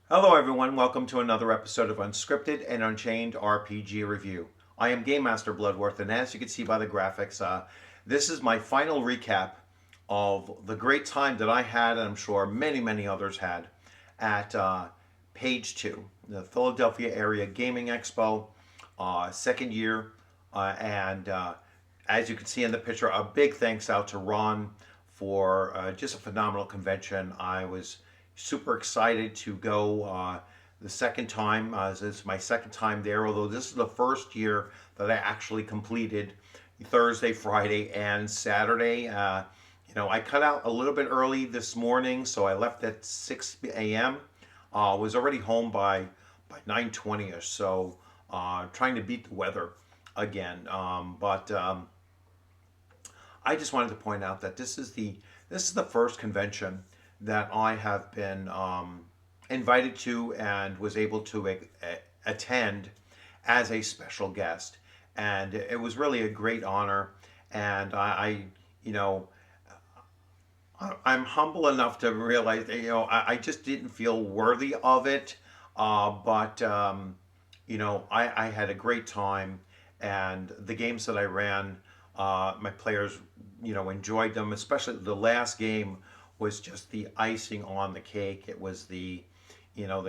Hello, everyone. Welcome to another episode of Unscripted and Unchained RPG Review. I am Game Master Bloodworth, and as you can see by the graphics, this is my final recap of the great time that I had, and I'm sure many, many others had, at Page 2, the Philadelphia Area Gaming Expo, second year. And as you can see in the picture, a big thanks out to Ron for just a phenomenal convention. I was super excited to go the second time. This is my second time there, although this is the first year that I actually completed Thursday, Friday, and Saturday. I cut out a little bit early this morning, so I left at 6 a.m. Was already home by 9:20 or so, trying to beat the weather again. But I just wanted to point out that this is the first convention that I have been invited to and was able to attend as a special guest, and it was really a great honor. And you know, I'm humble enough to realize that I just didn't feel worthy of it, but I had a great time, and the games that I ran, my players, enjoyed them. Especially the last game was just the icing on the cake. It was the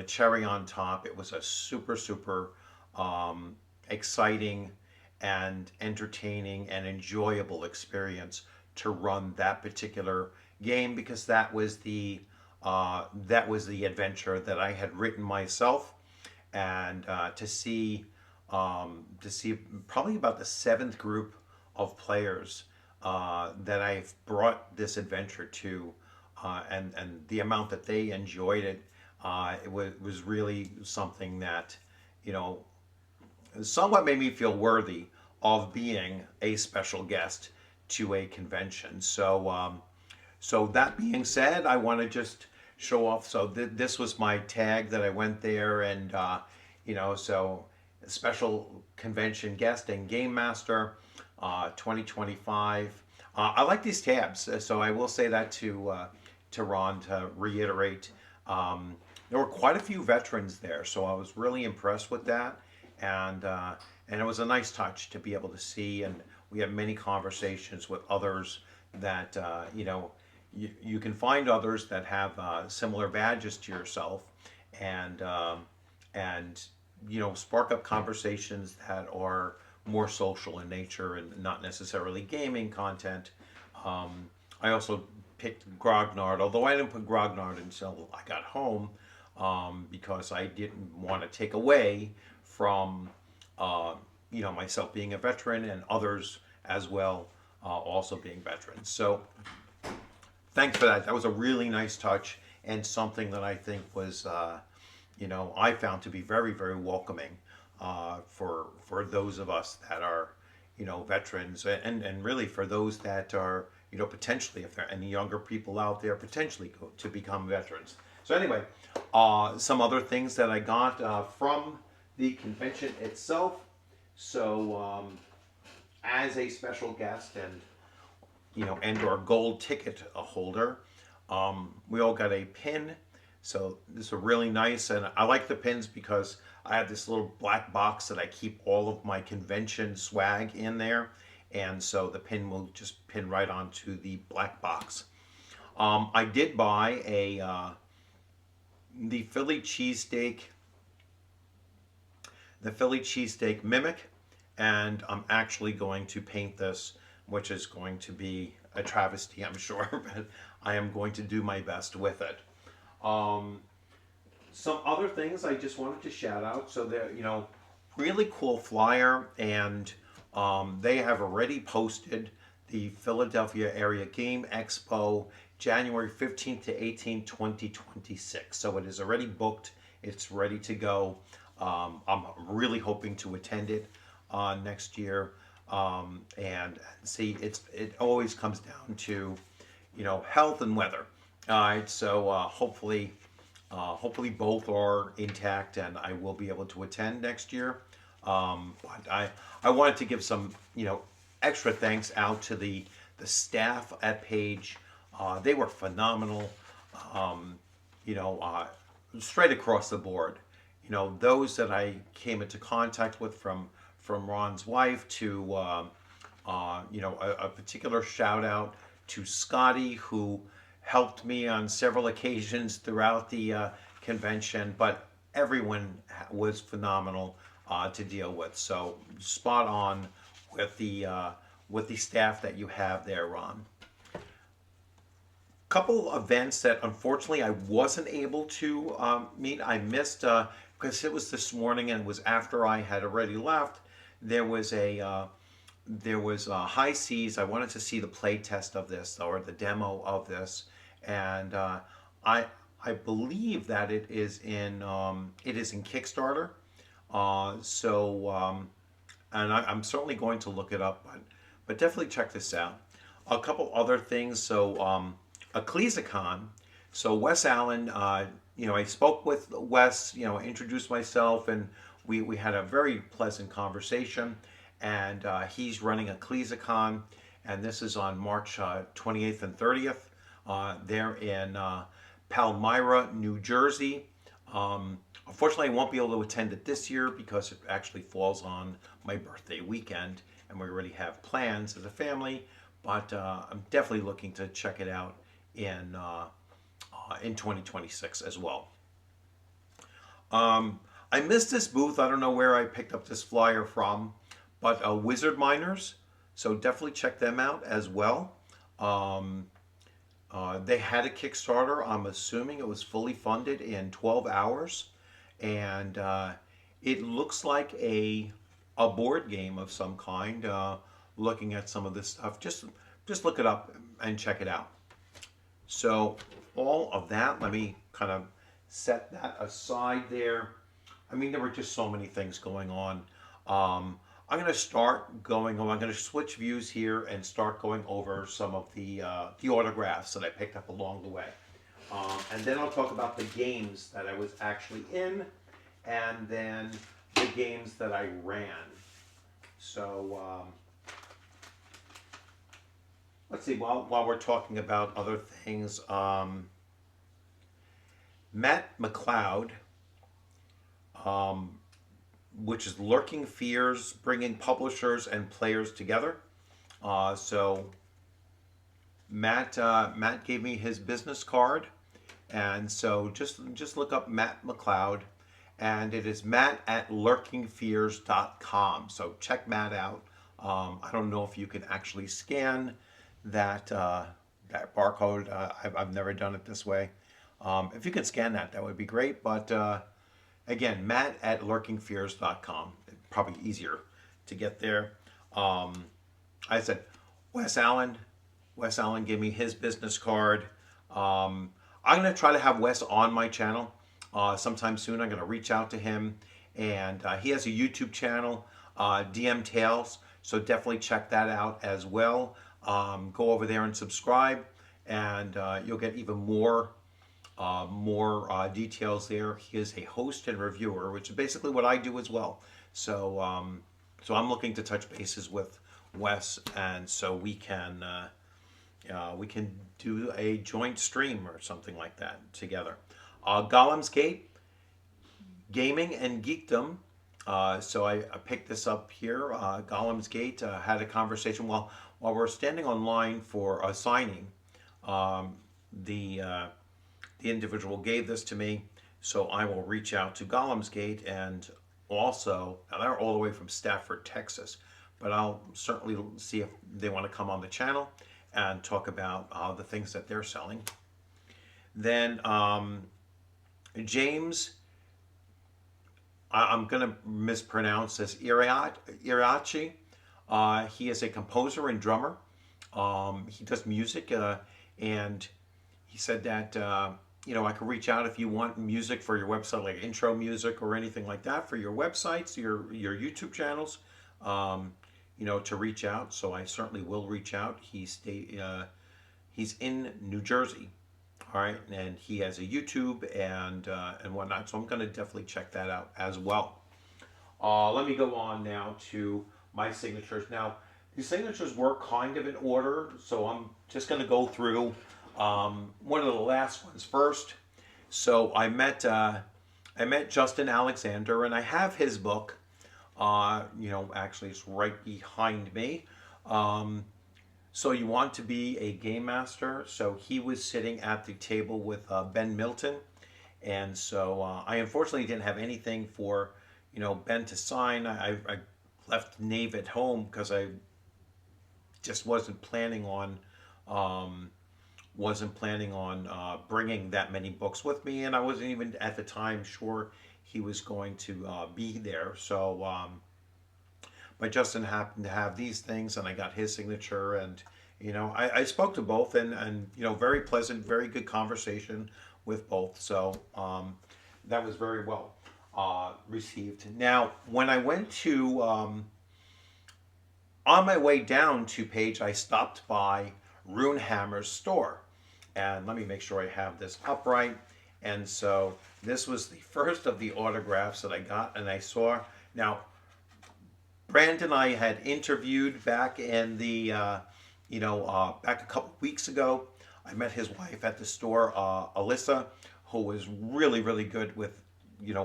cherry on top. It was a super, super exciting and entertaining and enjoyable experience to run that particular game because that was the adventure that I had written myself, and to see probably about the seventh group of players that I've brought this adventure to, and the amount that they enjoyed it, it was really something that you know somewhat made me feel worthy of being a special guest to a convention. So that being said, I want to just show off. So this was my tag that I went there, and so special convention guest and game master, 2025. I like these tabs, so I will say that to Ron to reiterate. There were quite a few veterans there, so I was really impressed with that, and it was a nice touch to be able to see. And we had many conversations with others that you can find others that have similar badges to yourself, and spark up conversations that are more social in nature and not necessarily gaming content. I also picked Grognard, although I didn't put Grognard until I got home, because I didn't want to take away from myself being a veteran and others as well, also being veterans. So thanks for that. That was a really nice touch, and something that I think was, I found to be very, very welcoming for those of us that are, veterans, and really for those that are, potentially, if there are any younger people out there, potentially go to become veterans. So anyway, some other things that I got from the convention itself. So as a special guest and or gold ticket holder, we all got a pin. So this is really nice, and I like the pins because I have this little black box that I keep all of my convention swag in there, and so the pin will just pin right onto the black box. I did buy the Philly cheesesteak, the Philly cheesesteak mimic, and I'm actually going to paint this, which is going to be a travesty, I'm sure, but I am going to do my best with it. Um, some other things I just wanted to shout out. So they're, really cool flyer, and they have already posted the Philadelphia Area Game Expo, January 15th to 18th, 2026. So it is already booked. It's ready to go. I'm really hoping to attend it next year. And see, it always comes down to, health and weather. All right, so hopefully both are intact, and I will be able to attend next year. But I wanted to give some extra thanks out to the staff at Page. They were phenomenal. Um, you know, uh, straight across the board. You know, those that I came into contact with, from Ron's wife to you know, a particular shout out to Scotty, who helped me on several occasions throughout the convention. But everyone was phenomenal to deal with. So spot on with the staff that you have there, Ron. Couple events that unfortunately I wasn't able to meet. I missed because it was this morning and it was after I had already left. There was High Seas. I wanted to see the play test of this or the demo of this, and I I believe that it is in Kickstarter. And I'm certainly going to look it up, but definitely check this out. A couple other things. So Ecclesiacon. So Wes Allen, I spoke with Wes, introduced myself, and we had a very pleasant conversation. And he's running Ecclesiacon, and this is on March 28th and 30th. There in Palmyra, New Jersey. Unfortunately, I won't be able to attend it this year because it actually falls on my birthday weekend, and we already have plans as a family. But I'm definitely looking to check it out in 2026 as well. I missed this booth. I don't know where I picked up this flyer from, but Wizard Miners. So definitely check them out as well. They had a Kickstarter. I'm assuming it was fully funded in 12 hours, and it looks like a board game of some kind. Looking at some of this stuff, just look it up and check it out. So all of that, let me kind of set that aside there. I mean, there were just so many things going on. I'm going to start going over. I'm going to switch views here and start going over some of the autographs that I picked up along the way, and then I'll talk about the games that I was actually in, and then the games that I ran. So let's see. While we're talking about other things, Matt McLeod. Which is Lurking Fears, bringing publishers and players together. So Matt gave me his business card, and so just look up Matt McLeod, and it is Matt at lurkingfears.com. So check Matt out. I don't know if you can actually scan that barcode. I've never done it this way. If you could scan that, that would be great. But again, Matt at lurkingfears.com. Probably easier to get there. I said, Wes Allen. Wes Allen gave me his business card. I'm going to try to have Wes on my channel sometime soon. I'm going to reach out to him. And he has a YouTube channel, DM Tales. So definitely check that out as well. Go over there and subscribe. And you'll get even more details there. He is a host and reviewer, which is basically what I do as well. So I'm looking to touch bases with Wes, and so we can do a joint stream or something like that together. Golem's Gate, Gaming and Geekdom. So I picked this up here. Golem's Gate had a conversation while we're standing online for a signing. The individual gave this to me, so I will reach out to Golem's Gate, and also, now they're all the way from Stafford, Texas, but I'll certainly see if they want to come on the channel and talk about the things that they're selling. Then James, I'm going to mispronounce this, Irachi. He is a composer and drummer. He does music, and he said that I could reach out if you want music for your website, like intro music or anything like that for your websites, your YouTube channels. To reach out. So I certainly will reach out. He's in New Jersey, all right, and he has a YouTube and whatnot. So I'm going to definitely check that out as well. Let me go on now to my signatures. Now these signatures were kind of in order, so I'm just going to go through one of the last ones first. So I met Justin Alexander, and I have his book. Actually, it's right behind me. Um, so you want to be a game master? So he was sitting at the table with Ben Milton, and so I unfortunately didn't have anything for Ben to sign. I left Nave at home because I just um, wasn't planning on bringing that many books with me, and I wasn't even at the time sure he was going to be there. So, but Justin happened to have these things, and I got his signature, and I spoke to both, and very pleasant, very good conversation with both. So that was very well received. Now, when I went to on my way down to Page, I stopped by Runehammer's store. And let me make sure I have this upright. And so this was the first of the autographs that I got, and I saw. Now, Brandon I had interviewed back in the, back a couple weeks ago. I met his wife at the store, Alyssa, who was really, really good with,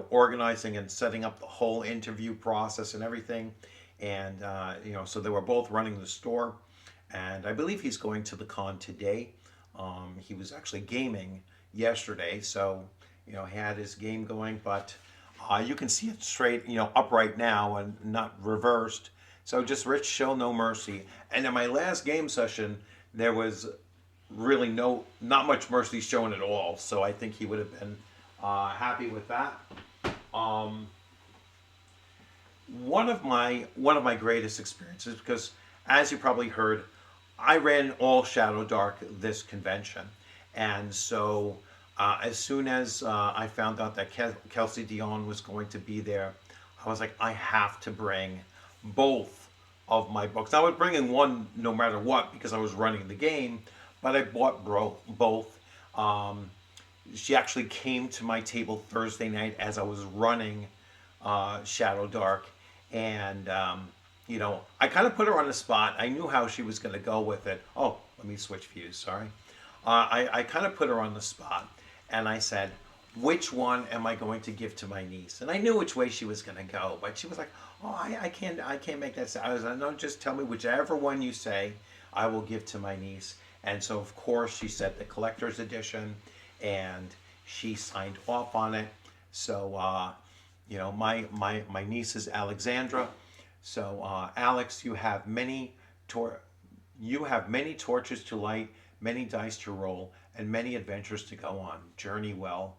organizing and setting up the whole interview process and everything. And, so they were both running the store. And I believe he's going to the con today. He was actually gaming yesterday, so he had his game going, but you can see it straight, upright now and not reversed. So just Rich show no mercy. And in my last game session, there was really not much mercy shown at all. So I think he would have been happy with that. Um, one of my greatest experiences, because as you probably heard, I ran all Shadow Dark this convention, and so as soon as I found out that Kelsey Dion was going to be there, I was like, I have to bring both of my books. I was bringing one no matter what because I was running the game, but I bought both. Um, she actually came to my table Thursday night as I was running Shadow Dark, and I kind of put her on the spot. I knew how she was going to go with it. Oh, let me switch views. Sorry. I kind of put her on the spot, and I said, "Which one am I going to give to my niece?" And I knew which way she was going to go, but she was like, "Oh, I can't make that." I was like, "No, just tell me whichever one you say, I will give to my niece." And so, of course, she said the collector's edition, and she signed off on it. So, my niece is Alexandra. So, Alex, you have many torches to light, many dice to roll, and many adventures to go on. Journey well,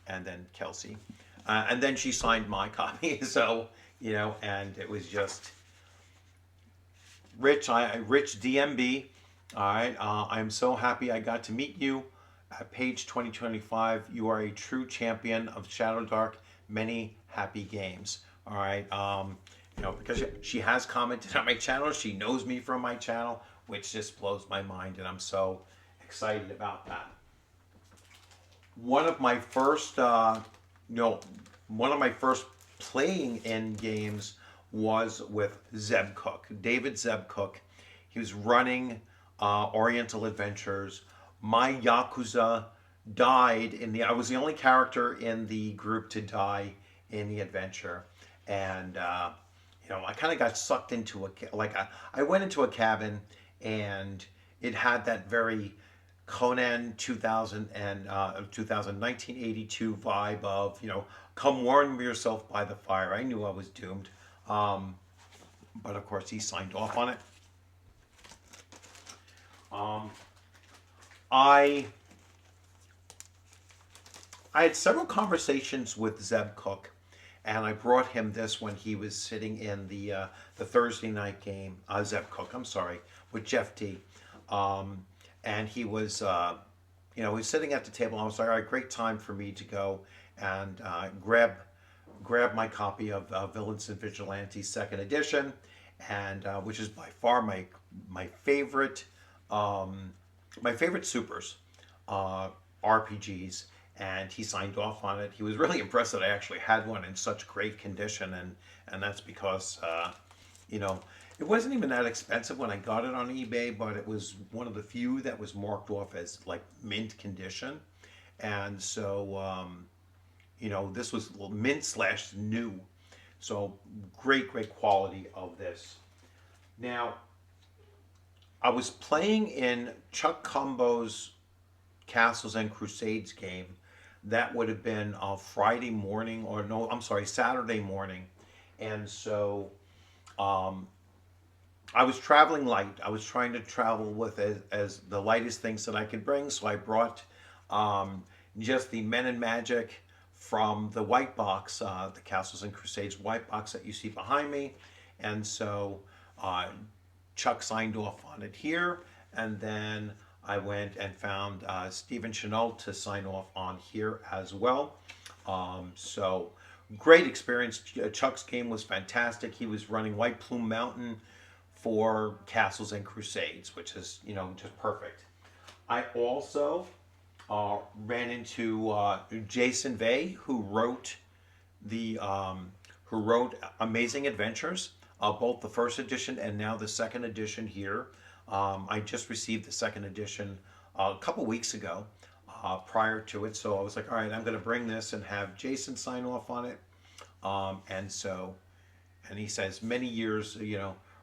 and then Kelsey, and then she signed my copy. So, and it was just Rich DMB. All right, I'm so happy I got to meet you at Page 2025. You are a true champion of Shadow Dark. Many happy games. All right. Because she has commented on my channel. She knows me from my channel, which just blows my mind, and I'm so excited about that. One of my first, one of my first playing in games was with Zeb Cook, David Zeb Cook. He was running Oriental Adventures. My Yakuza died I was the only character in the group to die in the adventure, and I kind of got sucked into I went into a cabin, and it had that very Conan 2000 and 1982 vibe of come warm yourself by the fire. I knew I was doomed, but of course he signed off on it. I had several conversations with Zeb Cook, and I brought him this when he was sitting in the Thursday night game. Zeb Cook, I'm sorry, with Jeff D. And he was, he was sitting at the table. And I was like, all right, great time for me to go and grab my copy of Villains and Vigilantes Second Edition, and which is by far my favorite supers RPGs. And he signed off on it. He was really impressed that I actually had one in such great condition, and that's because it wasn't even that expensive when I got it on eBay, but it was one of the few that was marked off as like mint condition. and so this was mint slash new. So great quality of this. Now, I was playing in Chuck Combo's Castles and Crusades game. That would have been Friday morning, or no, I'm sorry, Saturday morning. And so um, I was traveling light. I was trying to travel with as the lightest things that I could bring. So I brought um, just the Men in Magic from the white box, the Castles and Crusades white box that you see behind me. And so uh, Chuck signed off on it here. And then I went and found Stephen Chenault to sign off on here as well. So great experience. Chuck's game was fantastic. He was running White Plume Mountain for Castles and Crusades, which is just perfect. I also ran into Jason Vey, who wrote Amazing Adventures, both the first edition and now the second edition here. I just received the second edition a couple weeks ago. Prior to it, so I was like, all right, I'm going to bring this and have Jason sign off on it. And he says, many years,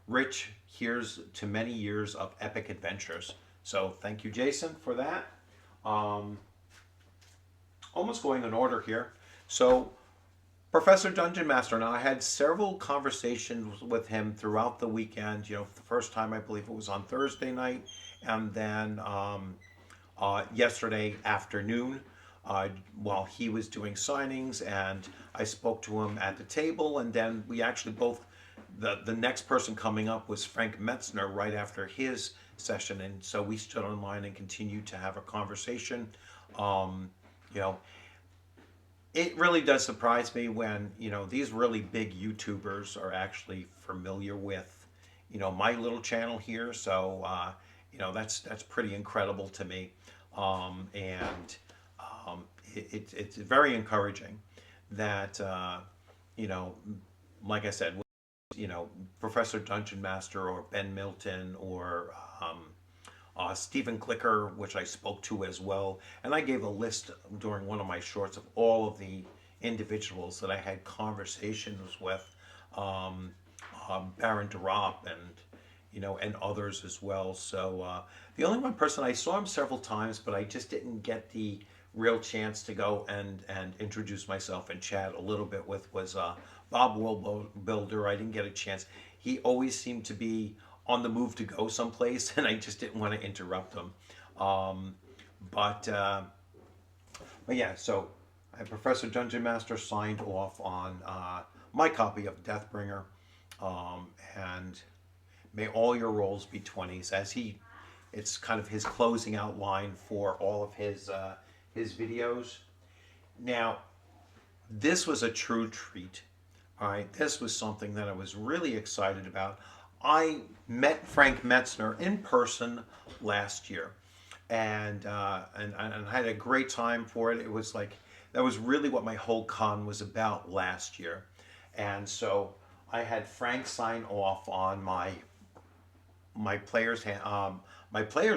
Rich, here's to many years of epic adventures. So thank you, Jason, for that. Almost going in order here. So Professor Dungeon Master. Now, I had several conversations with him throughout the weekend. The first time I believe it was on Thursday night, and then yesterday afternoon while he was doing signings, and I spoke to him at the table, and then we actually both. The next person coming up was Frank Metzner right after his session, and so we stood online and continued to have a conversation. You know, it really does surprise me when these really big YouTubers are actually familiar with my little channel here. So that's pretty incredible to me, and it's very encouraging that like I said, Professor Dungeon Master or Ben Milton or Stephen Clicker, which I spoke to as well. And I gave a list during one of my shorts of all of the individuals that I had conversations with, Baron Drop and others as well. So the only one person, I saw him several times, but I just didn't get the real chance to go and introduce myself and chat a little bit with was Bob Builder. I didn't get a chance. He always seemed to be on the move to go someplace, and I just didn't want to interrupt him. But yeah, so Professor Dungeon Master signed off on my copy of Deathbringer, and may all your rolls be 20s, as it's kind of his closing outline for all of his videos. Now, this was a true treat. All right, this was something that I was really excited about. I met Frank Metzner in person last year, and I had a great time for it. It was like that was really what my whole con was about last year, and so I had Frank sign off on my player's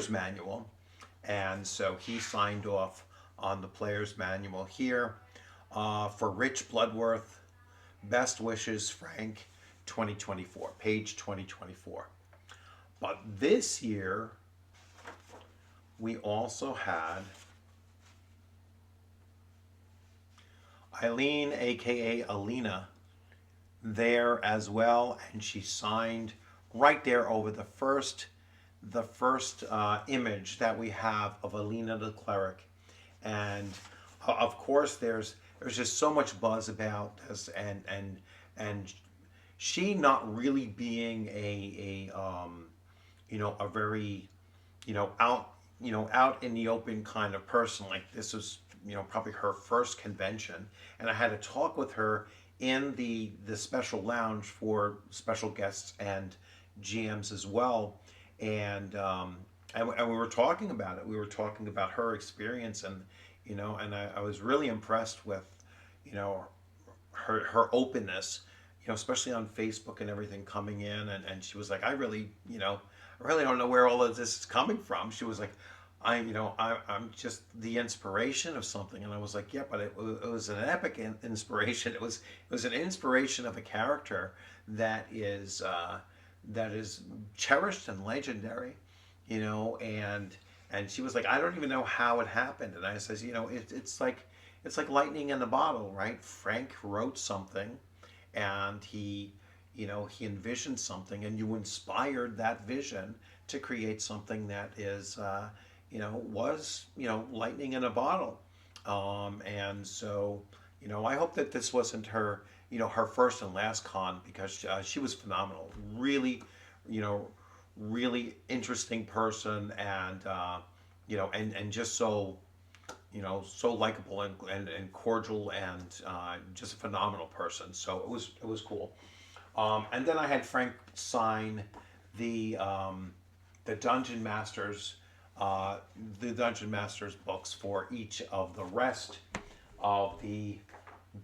manual, and so he signed off on the player's manual here for Rich Bloodworth. Best wishes, Frank, 2024, page 2024. But this year, we also had Eileen, aka Alina, there as well, and she signed right there over the first image that we have of Alina the cleric. And of course, there's just so much buzz about this, and she not really being a very out in the open kind of person. Like, this was probably her first convention, and I had to talk with her in the special lounge for special guests and GMs as well, and we were talking about it. We were talking about her experience, and I was really impressed with her openness, especially on Facebook and everything, coming in, and she was like, I really don't know where all of this is coming from. She was like, I'm just the inspiration of something. And I was like, yeah, but it was an epic inspiration. It was an inspiration of a character that is cherished and legendary, and she was like, I don't even know how it happened. And I says, it's like lightning in a bottle, right? Frank wrote something, and he envisioned something, and you inspired that vision to create something that was lightning in a bottle. And so, I hope that this wasn't her first and last con, because she was phenomenal. Really, you know, really interesting person, and just so likable and cordial, and just a phenomenal person. So it was cool. And then I had Frank sign the um, the Dungeon Masters uh, the Dungeon Masters books for each of the rest of the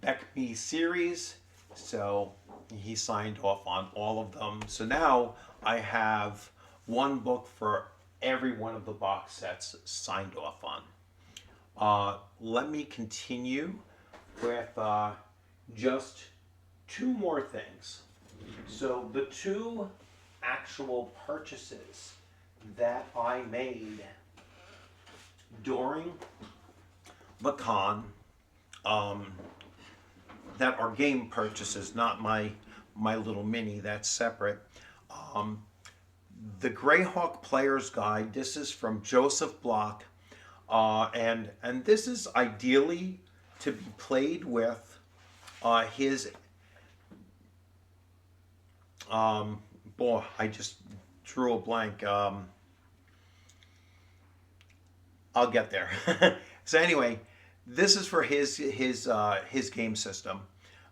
Beck Me series. So he signed off on all of them. So now I have one book for every one of the box sets signed off on. Let me continue with just two more things. So the two actual purchases that I made during the con, um, that are game purchases, not my little mini. That's separate. Um, the Greyhawk Player's Guide. This is from Joseph Block, and this is ideally to be played with his. Boy, I just drew a blank. I'll get there. So anyway, this is for his game system,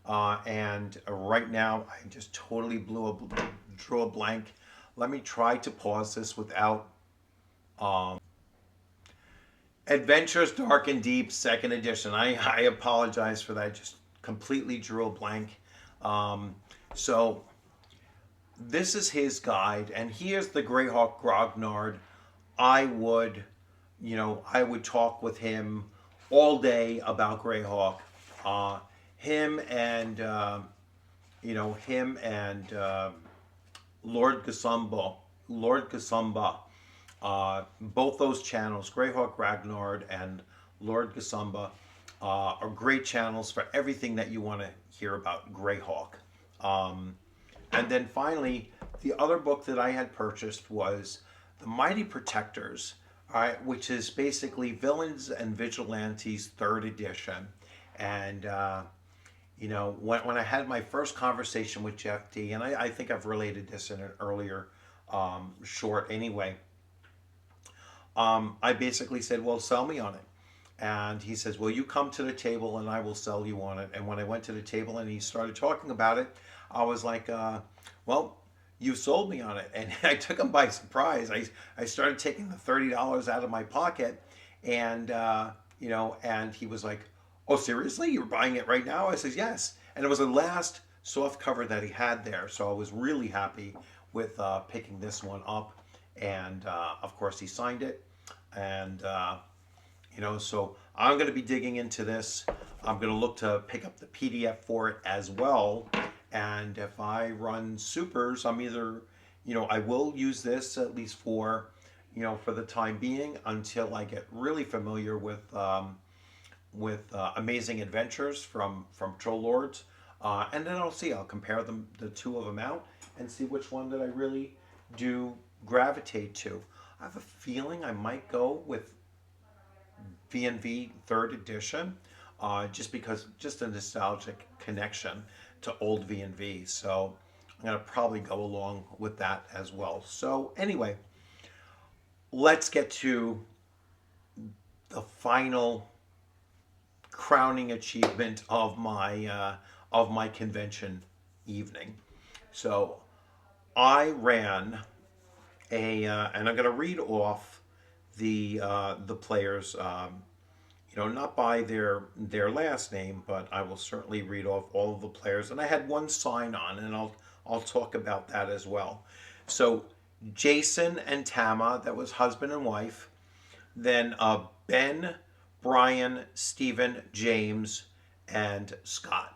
and right now I just totally drew a blank. Let me try to pause this without Adventures Dark and Deep Second Edition. I apologize for that. Just completely drew a blank. So this is his guide, and here's the Greyhawk Grognard. I would talk with him all day about Greyhawk. Uh, him and him and Lord Gasumba, Lord Gasumba, both those channels, Greyhawk Ragnard and Lord Gasumba, are great channels for everything that you want to hear about Greyhawk. And then finally, the other book that I had purchased was The Mighty Protectors, all right, which is basically Villains and Vigilantes third edition. And when I had my first conversation with Jeff D, and I think I've related this in an earlier short anyway, I basically said, well, sell me on it. And he says, well, you come to the table and I will sell you on it. And when I went to the table and he started talking about it, I was like, well, you sold me on it. And I took him by surprise. I started taking the $30 out of my pocket, and he was like, oh, seriously? You're buying it right now? I says, yes. And it was the last soft cover that he had there. So I was really happy with picking this one up. And of course, he signed it. And so I'm going to be digging into this. I'm going to look to pick up the PDF for it as well. And if I run supers, I'm either, I will use this at least for the time being, until I get really familiar with Amazing Adventures from Troll Lords. And then I'll compare the two of them out, and see which one that I really do gravitate to. I have a feeling I might go with V&V third edition, just a nostalgic connection to old V&V. So I'm going to probably go along with that as well. So anyway, let's get to the final crowning achievement of my convention evening. So I ran and I'm going to read off the players, not by their last name, but I will certainly read off all of the players. And I had one sign on, and I'll talk about that as well. So Jason and Tama, that was husband and wife. then Ben, Brian, Stephen, James, and Scott.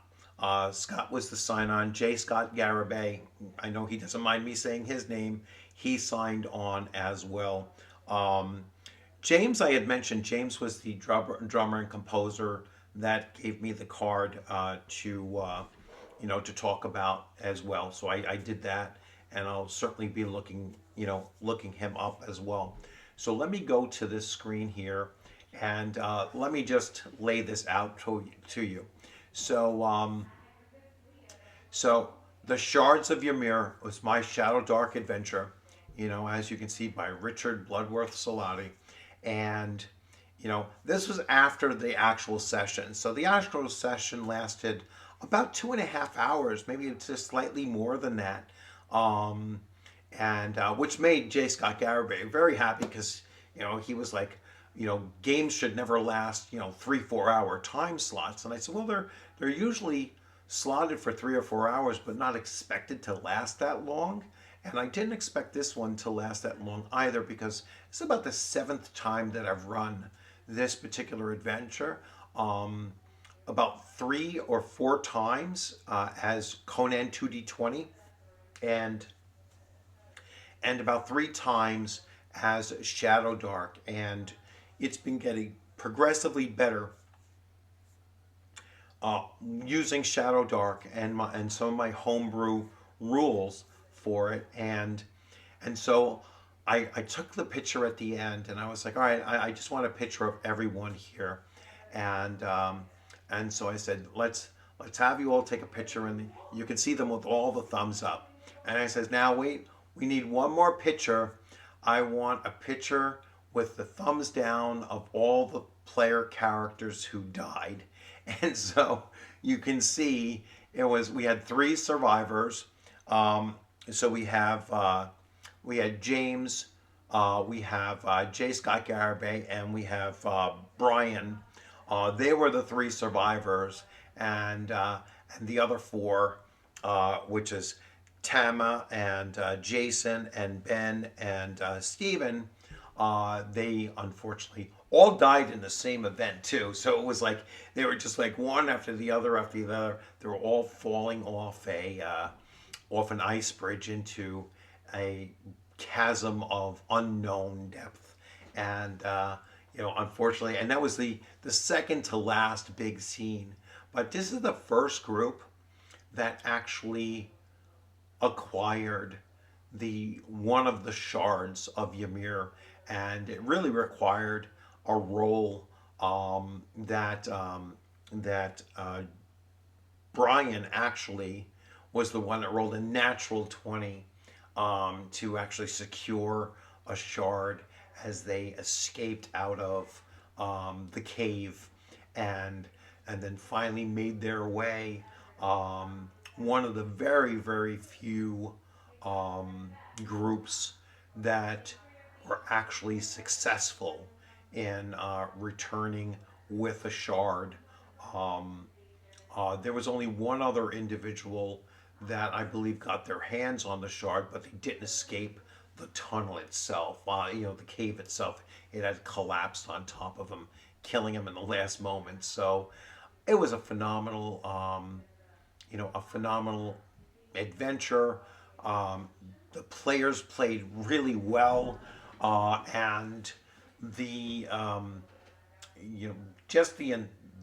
Scott was the sign-on. J. Scott Garibay. I know he doesn't mind me saying his name. He signed on as well. Um, James, I had mentioned. James was the drummer and composer that gave me the card to talk about as well. So I did that, and I'll certainly be looking him up as well. So let me go to this screen here, and let me just lay this out to you. So so the Shards of Ymir was my Shadow Dark adventure. As you can see, by Richard Bloodworth Salati, and this was after the actual session. So the actual session lasted about 2.5 hours, maybe just slightly more than that. Um, and Which made J. Scott Garibay very happy because he was like, games should never last 3-4 hour time slots. And I said, well, they're usually slotted for 3 or 4 hours, but not expected to last that long. And I didn't expect this one to last that long either, because it's about the seventh time that I've run this particular adventure. About 3 or 4 times as Conan 2D20, and about 3 times as Shadow Dark, and it's been getting progressively better using Shadow Dark and some of my homebrew rules for it, and so I took the picture at the end, and I was like, all right, I just want a picture of everyone here, and so I said, let's have you all take a picture, and you can see them with all the thumbs up. And I says, now wait, we need one more picture. I want a picture with the thumbs down of all the player characters who died. And so you can see we had 3 survivors. So we had James, we have J. Scott Garibay, and we have Brian. They were the 3 survivors, and the other 4, which is Tama and Jason and Ben and Steven, they unfortunately all died in the same event too. So it was like they were just like one after the other after the other. They were all falling off an ice bridge into a chasm of unknown depth, and unfortunately, and that was the second to last big scene. But this is the first group that actually acquired the one of the shards of Ymir, and it really required a roll that Brian actually was the one that rolled a natural 20 to actually secure a shard as they escaped out of the cave, and then finally made their way. One of the very, very few groups that were actually successful in returning with a shard. There was only one other individual that I believe got their hands on the shard, but they didn't escape the tunnel itself. The cave itself, it had collapsed on top of them, killing him in the last moment. So it was a phenomenal adventure. The players played really well, and the just the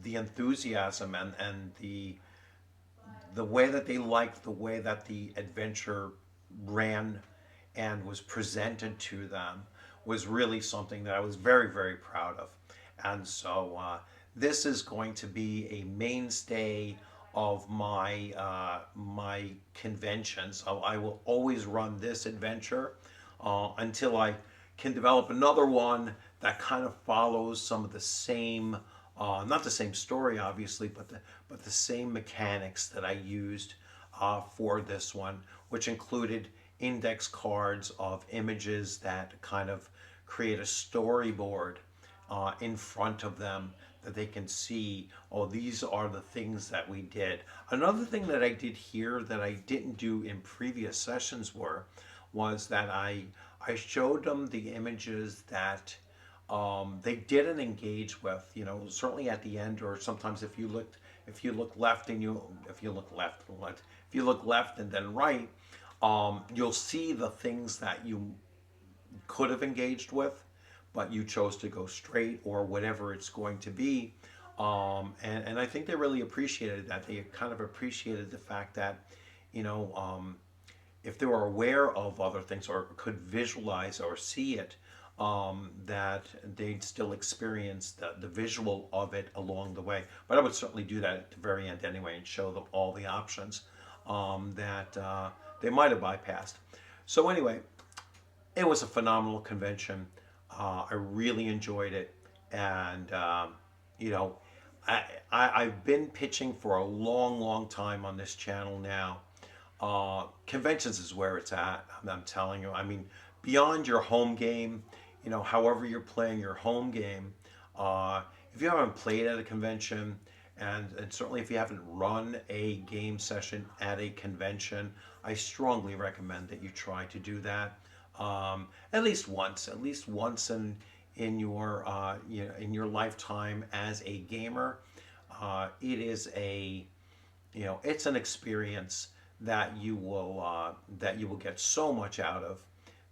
enthusiasm and the way that they liked the way that the adventure ran and was presented to them was really something that I was very, very proud of. And so this is going to be a mainstay of my conventions. So I will always run this adventure until I can develop another one that kind of follows some of the same, not the same story obviously, but the same mechanics that I used for this one, which included index cards of images that kind of create a storyboard in front of them that they can see, oh, these are the things that we did. Another thing that I did here that I didn't do in previous sessions was that I showed them the images that they didn't engage with. Certainly at the end, or sometimes if you look left and you if you look left, what if you look left and then right, you'll see the things that you could have engaged with, but you chose to go straight or whatever it's going to be. And I think they really appreciated that. They kind of appreciated the fact that, you know, if they were aware of other things or could visualize or see it, that they'd still experience the visual of it along the way. But I would certainly do that at the very end anyway and show them all the options that they might have bypassed. So anyway, it was a phenomenal convention. I really enjoyed it, and you know, I've been pitching for a long, long time on this channel now. Conventions is where it's at. I'm telling you. I mean, beyond your home game, however you're playing your home game. If you haven't played at a convention, and certainly if you haven't run a game session at a convention, I strongly recommend that you try to do that at least once. At least once in your in your lifetime as a gamer. It is it's an experience that you will get so much out of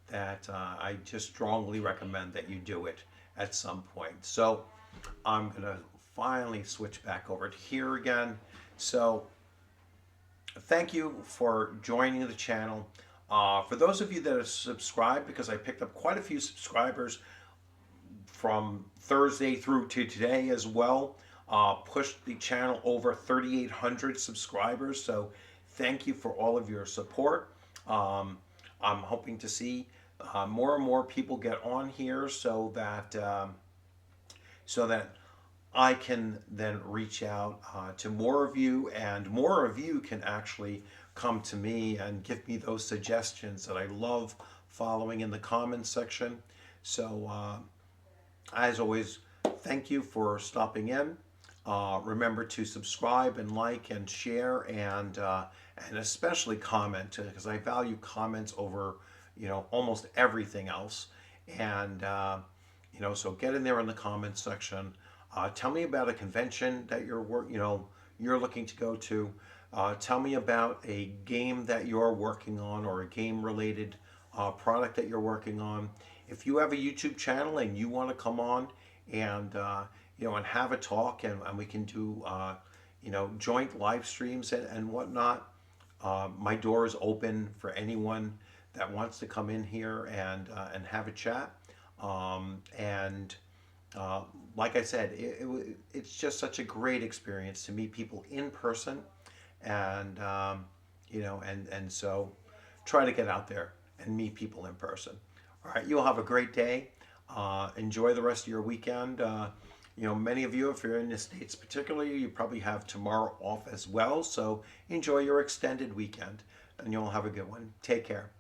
that I just strongly recommend that you do it at some point. So I'm gonna finally switch back over to here again. So thank you for joining the channel. For those of you that are subscribed, because I picked up quite a few subscribers from Thursday through to today as well, pushed the channel over 3,800 subscribers. So thank you for all of your support. I'm hoping to see more and more people get on here so that I can then reach out to more of you, and more of you can actually come to me and give me those suggestions that I love following in the comments section. So as always, thank you for stopping in. Remember to subscribe and like and share, and especially comment, because I value comments over almost everything else. And so get in there in the comments section. Tell me about a convention that you're looking to go to. Tell me about a game that you're working on, or a game related product that you're working on. If you have a YouTube channel and you want to come on and and have a talk, and we can do joint live streams and whatnot, my door is open for anyone that wants to come in here and have a chat. Like I said, it's just such a great experience to meet people in person, and so try to get out there and meet people in person. All right, you'll have a great day. Enjoy the rest of your weekend. Many of you, if you're in the States particularly, you probably have tomorrow off as well. So enjoy your extended weekend, and you'll have a good one. Take care.